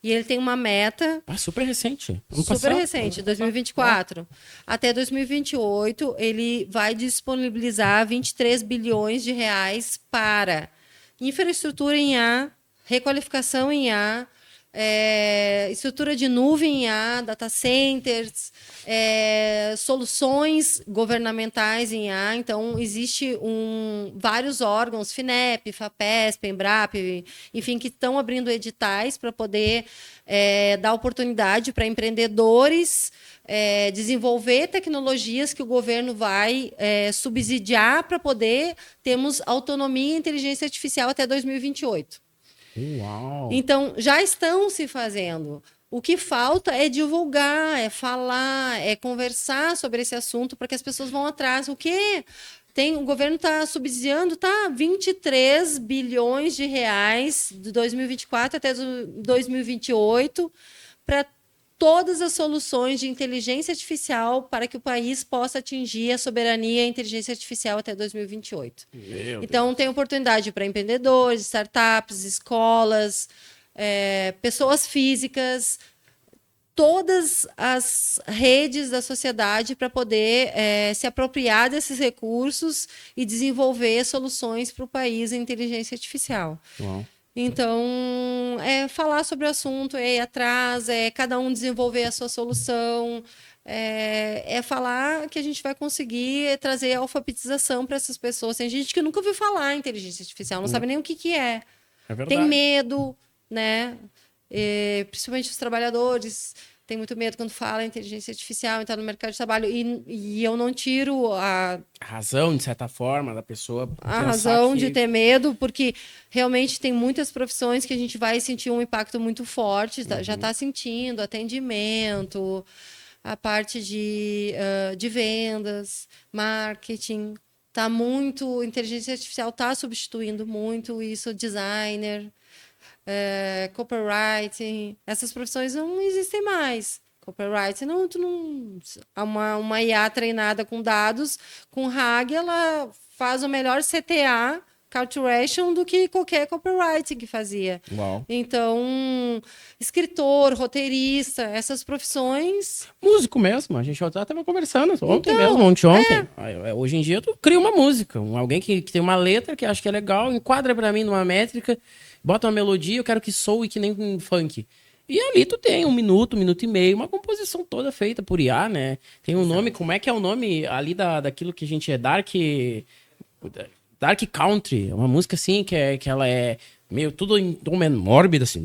e ele tem uma meta... super recente. Super recente, 2024. Até 2028, ele vai disponibilizar 23 bilhões de reais para infraestrutura em IA, requalificação em IA, estrutura de nuvem em IA, data centers, soluções governamentais em IA. Então, existe vários órgãos, FINEP, FAPESP, Embrap, enfim, que estão abrindo editais para poder dar oportunidade para empreendedores desenvolver tecnologias que o governo vai subsidiar para poder termos autonomia e inteligência artificial até 2028. Uau! Então, já estão se fazendo. O que falta é divulgar, é falar, é conversar sobre esse assunto para que as pessoas vão atrás. O quê? O governo está subsidiando 23 bilhões de reais de 2024 até 2028 para todas as soluções de inteligência artificial para que o país possa atingir a soberania e a inteligência artificial até 2028. Então, tem oportunidade para empreendedores, startups, escolas, pessoas físicas, todas as redes da sociedade para poder se apropriar desses recursos e desenvolver soluções para o país em inteligência artificial. Uau. Então, falar sobre o assunto, ir atrás, cada um desenvolver a sua solução, falar que a gente vai conseguir trazer alfabetização para essas pessoas. Tem gente que nunca ouviu falar em inteligência artificial, não sabe nem o que é. É verdade. Tem medo, né? Principalmente os trabalhadores tem muito medo quando fala em inteligência artificial, entrar no mercado de trabalho. E eu não tiro a razão, de certa forma, da pessoa. A razão de ter medo, porque realmente tem muitas profissões que a gente vai sentir um impacto muito forte, já está sentindo, atendimento, a parte de vendas, marketing. Tá muito, inteligência artificial está substituindo muito isso, designer. Copywriting, essas profissões não existem mais. Copywriting, uma IA treinada com dados, com RAG, ela faz o melhor CTA, Call to Action, do que qualquer copywriting que fazia. Uau. Então, escritor, roteirista, essas profissões... Músico mesmo, a gente já estava conversando ontem mesmo, ontem. Hoje em dia, tu cria uma música, alguém que tem uma letra que acha que é legal, enquadra para mim numa métrica, bota uma melodia, eu quero que soe que nem um funk. E ali tu tem 1 minuto, 1 minuto e meio, uma composição toda feita por IA, né? Tem um nome, como é que é o nome ali daquilo que a gente Dark Country, uma música assim, que ela é meio tudo em tom mórbido, assim,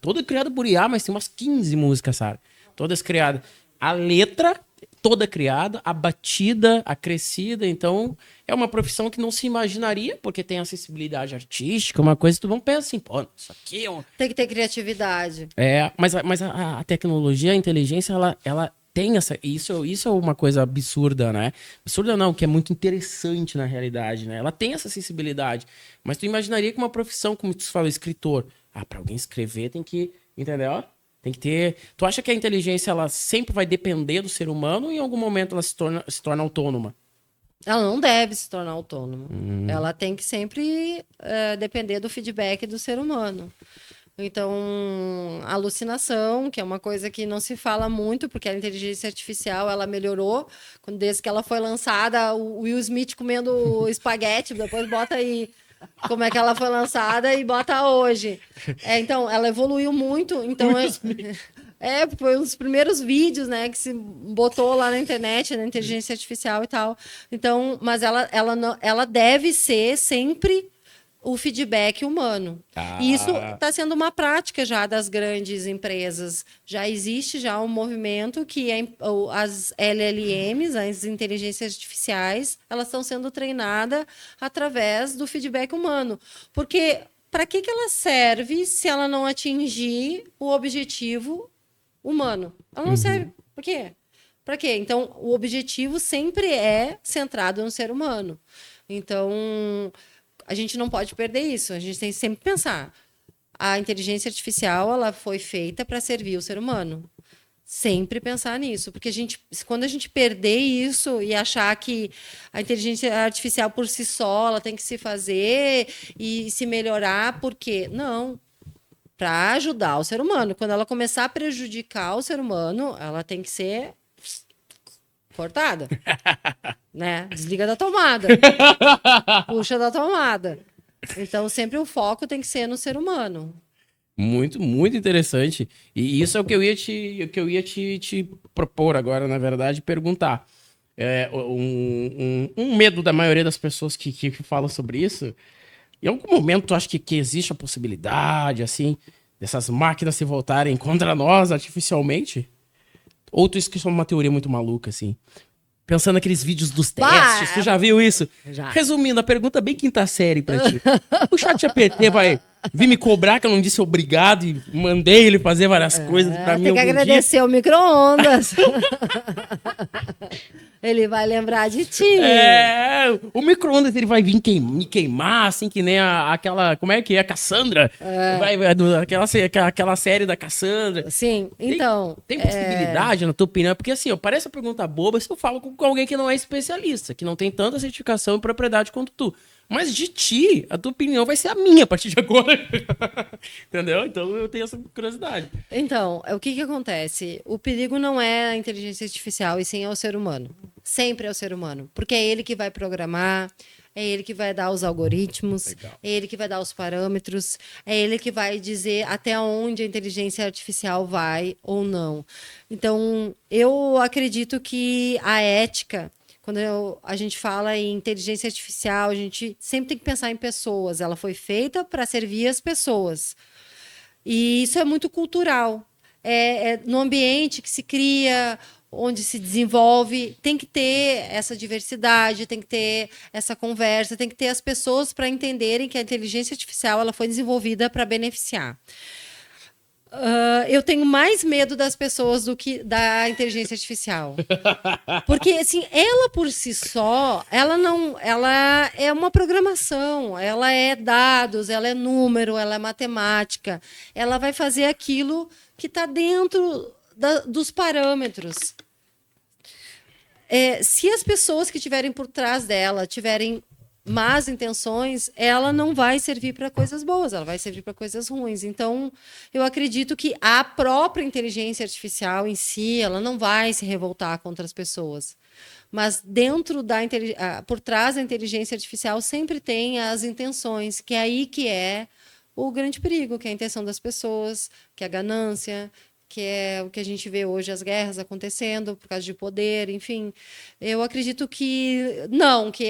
toda criada por IA, mas tem umas 15 músicas, sabe? Todas criadas. A letra toda criada, a batida, acrescida, então é uma profissão que não se imaginaria, porque tem acessibilidade artística, uma coisa que tu não pensa assim, pô, isso aqui é um... Tem que ter criatividade. Mas a tecnologia, a inteligência, ela tem essa... Isso é uma coisa absurda, né? Absurda não, que é muito interessante na realidade, né? Ela tem essa acessibilidade, mas tu imaginaria que uma profissão, como tu falou, escritor, pra alguém escrever tem que, entendeu? Tem que ter... Tu acha que a inteligência ela sempre vai depender do ser humano ou em algum momento ela se torna autônoma? Ela não deve se tornar autônoma. Ela tem que sempre depender do feedback do ser humano. Então, a alucinação, que é uma coisa que não se fala muito, porque a inteligência artificial ela melhorou. Desde que ela foi lançada, o Will Smith comendo espaguete, depois bota aí... Como é que ela foi lançada e bota hoje. Então, ela evoluiu muito. Então, foi um dos primeiros vídeos, né, que se botou lá na internet, na inteligência artificial e tal. Então, mas ela deve ser sempre o feedback humano. E isso está sendo uma prática já das grandes empresas. Já existe já um movimento que as LLMs, as inteligências artificiais, elas estão sendo treinadas através do feedback humano. Porque para que ela serve se ela não atingir o objetivo humano? Ela não serve. Por quê? Para quê? Então, o objetivo sempre é centrado no ser humano. Então... A gente não pode perder isso. A gente tem que sempre pensar. A inteligência artificial ela foi feita para servir o ser humano. Sempre pensar nisso. Porque quando a gente perder isso e achar que a inteligência artificial por si só ela tem que se fazer e se melhorar, por quê? Não. Para ajudar o ser humano. Quando ela começar a prejudicar o ser humano, ela tem que ser cortada. Né? Desliga da tomada. Puxa da tomada. Então, sempre o foco tem que ser no ser humano. Muito, muito interessante. E isso é o que eu ia te propor agora, na verdade, perguntar. Um medo da maioria das pessoas que falam sobre isso. Em algum momento, tu acha que existe a possibilidade, assim, dessas máquinas se voltarem contra nós artificialmente? Ou tu isso que é uma teoria muito maluca, assim? Pensando naqueles vídeos dos testes, tu já viu isso? Já. Resumindo, a pergunta bem quinta série pra ti. O ChatGPT vai vir me cobrar que eu não disse obrigado e mandei ele fazer várias coisas pra mim Tem que algum dia? agradecer o micro-ondas. Ele vai lembrar de ti. O micro-ondas ele vai vir me queimar, assim, que nem aquela. Como é que é? A Cassandra? Aquela série da Cassandra. Sim, então. Tem possibilidade, na tua opinião? Porque assim, parece uma pergunta boba se eu falo com alguém que não é especialista, que não tem tanta certificação e propriedade quanto tu. Mas de ti, a tua opinião vai ser a minha a partir de agora. Entendeu? Então eu tenho essa curiosidade. Então, o que acontece? O perigo não é a inteligência artificial, e sim é o ser humano. Sempre é o ser humano. Porque é ele que vai programar, é ele que vai dar os algoritmos, Legal. é ele que vai dar os parâmetros, é ele que vai dizer até onde a inteligência artificial vai ou não. Então, eu acredito que a ética, quando a gente fala em inteligência artificial, a gente sempre tem que pensar em pessoas. Ela foi feita para servir as pessoas. E isso é muito cultural. No ambiente que se cria, onde se desenvolve, tem que ter essa diversidade, tem que ter essa conversa, tem que ter as pessoas para entenderem que a inteligência artificial ela foi desenvolvida para beneficiar. Eu tenho mais medo das pessoas do que da inteligência artificial. Porque, assim, ela por si só, ela é uma programação, ela é dados, ela é número, ela é matemática. Ela vai fazer aquilo que está dentro dos parâmetros. Se as pessoas que estiverem por trás dela tiverem más intenções, ela não vai servir para coisas boas, ela vai servir para coisas ruins. Então, eu acredito que a própria inteligência artificial em si, ela não vai se revoltar contra as pessoas. Mas por trás da inteligência artificial sempre tem as intenções, que é aí que é o grande perigo, que é a intenção das pessoas, que é a ganância, que é o que a gente vê hoje, as guerras acontecendo por causa de poder, enfim. Eu acredito que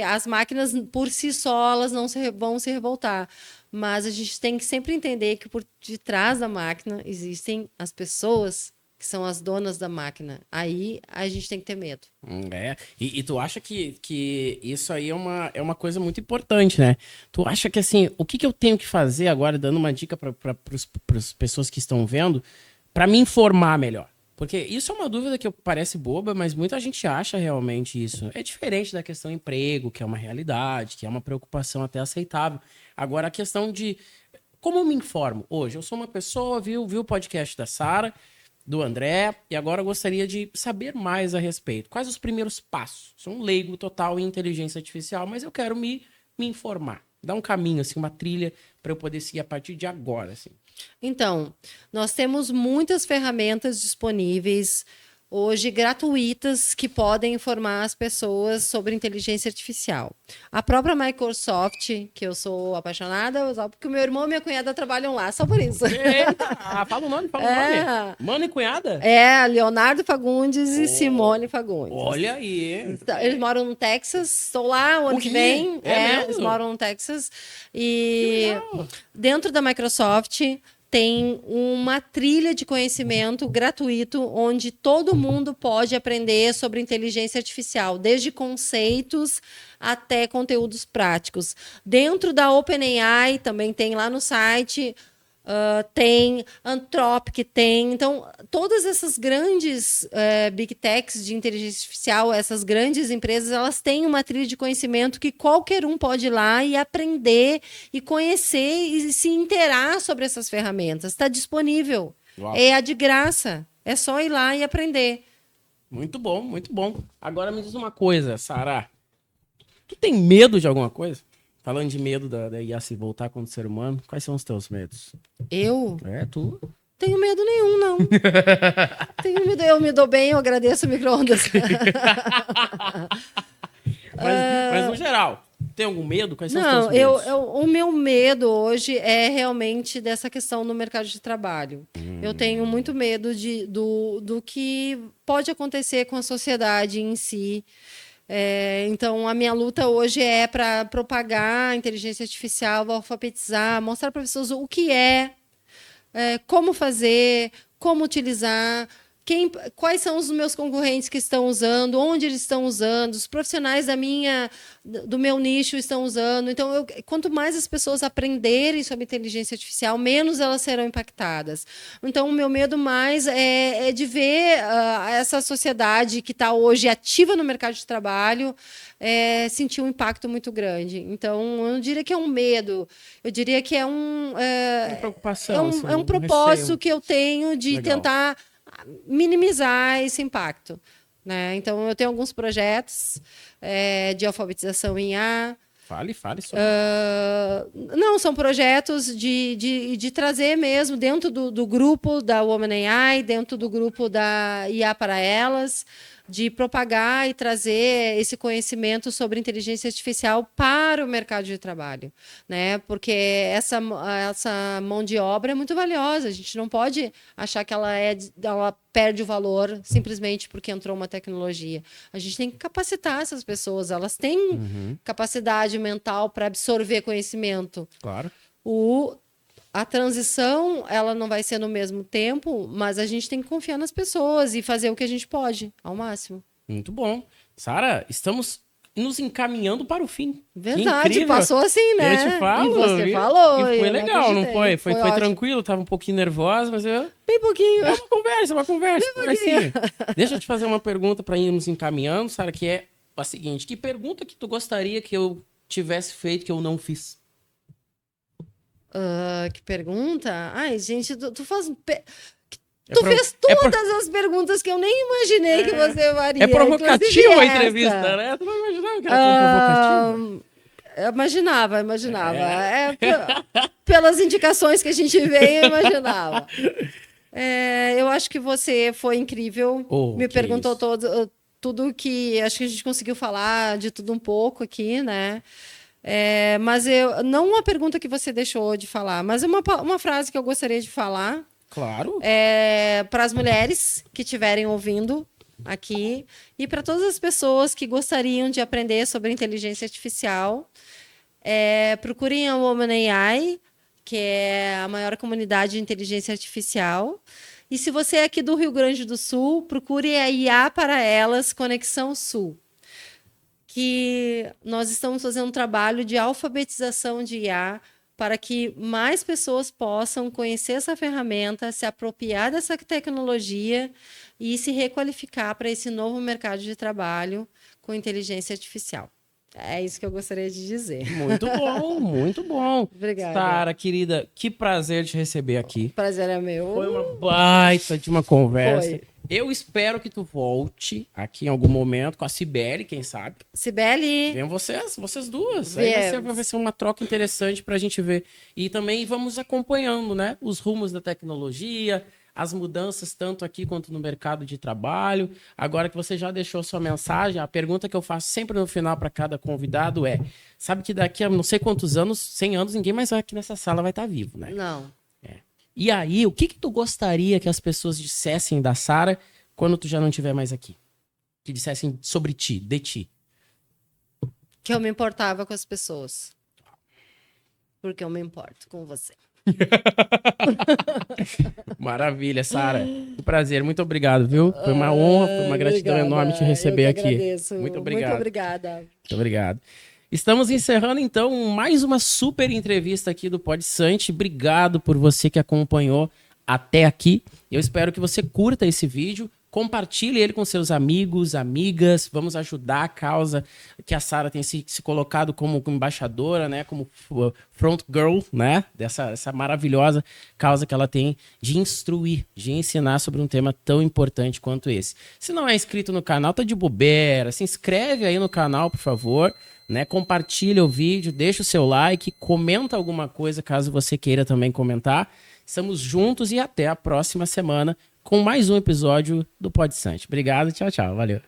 as máquinas por si só elas não vão se revoltar. Mas a gente tem que sempre entender que por detrás da máquina existem as pessoas que são as donas da máquina. Aí a gente tem que ter medo. E tu acha que isso aí é uma coisa muito importante, né? Tu acha que assim, o que eu tenho que fazer agora, dando uma dica para as pessoas que estão vendo, para me informar melhor? Porque isso é uma dúvida que parece boba, mas muita gente acha realmente isso. É diferente da questão emprego, que é uma realidade, que é uma preocupação até aceitável. Agora, a questão de como eu me informo hoje. Eu sou uma pessoa, viu o podcast da Sara, do André, e agora eu gostaria de saber mais a respeito. Quais os primeiros passos? Sou um leigo total em inteligência artificial, mas eu quero me informar. Dar um caminho, assim, uma trilha para eu poder seguir a partir de agora, assim. Então, nós temos muitas ferramentas disponíveis hoje gratuitas que podem informar as pessoas sobre inteligência artificial. A própria Microsoft, que eu sou apaixonada, só porque o meu irmão e minha cunhada trabalham lá, só por isso. Fala o nome. Mano e cunhada? Leonardo Fagundes e Simone Fagundes. Olha aí. Eles moram no Texas, estou lá o ano que vem. Eles moram no Texas. E dentro da Microsoft tem uma trilha de conhecimento gratuito onde todo mundo pode aprender sobre inteligência artificial, desde conceitos até conteúdos práticos. Dentro da OpenAI também tem lá no site, tem Anthropic, tem. Então, todas essas grandes big techs de inteligência artificial, essas grandes empresas, elas têm uma trilha de conhecimento que qualquer um pode ir lá e aprender e conhecer e se inteirar sobre essas ferramentas. Está disponível. Uau. É de graça. É só ir lá e aprender. Muito bom, muito bom. Agora me diz uma coisa, Sara. Tu tem medo de alguma coisa? Falando de medo da IA se voltar contra o ser humano, quais são os teus medos? Eu? Tu? Tenho medo nenhum, não. Tenho medo, eu me dou bem, eu agradeço o micro-ondas. Mas no geral, tem algum medo? Quais são os teus Não, medos? o meu medo hoje é realmente dessa questão no mercado de trabalho. Eu tenho muito medo do que pode acontecer com a sociedade em si. Então, a minha luta hoje é para propagar a inteligência artificial, alfabetizar, mostrar para as pessoas o que como fazer, como utilizar, quais são os meus concorrentes que estão usando, onde eles estão usando, os profissionais do meu nicho estão usando. Então, quanto mais as pessoas aprenderem sobre inteligência artificial, menos elas serão impactadas. Então, o meu medo mais é de ver essa sociedade que está hoje ativa no mercado de trabalho sentir um impacto muito grande. Então, eu não diria que é um medo, eu diria que é uma preocupação, é um propósito que eu tenho de tentar minimizar esse impacto, né? Então, eu tenho alguns projetos de alfabetização em IA. Fale só. Não, são projetos de trazer mesmo dentro do grupo da Women AI, dentro do grupo da IA para Elas, de propagar e trazer esse conhecimento sobre inteligência artificial para o mercado de trabalho, né? Porque essa mão de obra é muito valiosa. A gente não pode achar que ela perde o valor simplesmente porque entrou uma tecnologia. A gente tem que capacitar essas pessoas. Elas têm capacidade mental para absorver conhecimento. Claro. A transição, ela não vai ser no mesmo tempo, mas a gente tem que confiar nas pessoas e fazer o que a gente pode, ao máximo. Muito bom. Sara, estamos nos encaminhando para o fim. Verdade, passou assim, né? Eu te falo. E você falou. E foi legal, não foi? Foi ótimo. tranquilo, tava um pouquinho nervosa, mas Bem pouquinho. É uma conversa. Assim, deixa eu te fazer uma pergunta para irmos encaminhando, Sara, que é a seguinte. Que pergunta que tu gostaria que eu tivesse feito que eu não fiz? Que pergunta? Ai, gente, tu faz... Tu fez todas as perguntas que eu nem imaginei que você faria. É provocativa a entrevista, né? Tu não imaginava que era tão provocativa? Imaginava. Pelas indicações que a gente veio, eu imaginava. Eu acho que você foi incrível. Me perguntou tudo que... Acho que a gente conseguiu falar de tudo um pouco aqui, né? Mas não uma pergunta que você deixou de falar, mas uma frase que eu gostaria de falar. Claro. Para as mulheres que estiverem ouvindo aqui e para todas as pessoas que gostariam de aprender sobre inteligência artificial, procurem a Women AI, que é a maior comunidade de inteligência artificial. E se você é aqui do Rio Grande do Sul, procure a IA para Elas, Conexão Sul. Que nós estamos fazendo um trabalho de alfabetização de IA para que mais pessoas possam conhecer essa ferramenta, se apropriar dessa tecnologia e se requalificar para esse novo mercado de trabalho com inteligência artificial. É isso que eu gostaria de dizer. Muito bom, muito bom. Obrigada. Sara, querida, que prazer te receber aqui. O prazer é meu. Foi uma baita de uma conversa. Foi. Eu espero que tu volte aqui em algum momento com a Cibele, quem sabe. Cibele. Venham vocês duas. Aí vai ser uma troca interessante pra gente ver. E também vamos acompanhando, né? Os rumos da tecnologia, as mudanças tanto aqui quanto no mercado de trabalho. Agora que você já deixou sua mensagem, a pergunta que eu faço sempre no final para cada convidado sabe que daqui a não sei quantos anos, 100 anos, ninguém mais aqui nessa sala vai estar vivo, né? Não. E aí, o que tu gostaria que as pessoas dissessem da Sara quando tu já não estiver mais aqui? Que dissessem sobre ti, de ti. Que eu me importava com as pessoas. Porque eu me importo com você. Maravilha, Sara. Um prazer, muito obrigado, viu? Foi uma honra, foi uma gratidão enorme te receber aqui. Agradeço. Muito obrigado. Muito obrigada. Muito obrigado. Estamos encerrando, então, mais uma super entrevista aqui do PodSante. Obrigado por você que acompanhou até aqui. Eu espero que você curta esse vídeo, compartilhe ele com seus amigos, amigas. Vamos ajudar a causa que a Sara tem se colocado como embaixadora, né? Como front girl, né? Dessa maravilhosa causa que ela tem de instruir, de ensinar sobre um tema tão importante quanto esse. Se não é inscrito no canal, tá de bobeira. Se inscreve aí no canal, por favor. Né? Compartilha o vídeo, deixa o seu like, comenta alguma coisa caso você queira também comentar. Estamos juntos e até a próxima semana com mais um episódio do PodSante. Obrigado, tchau, tchau. Valeu.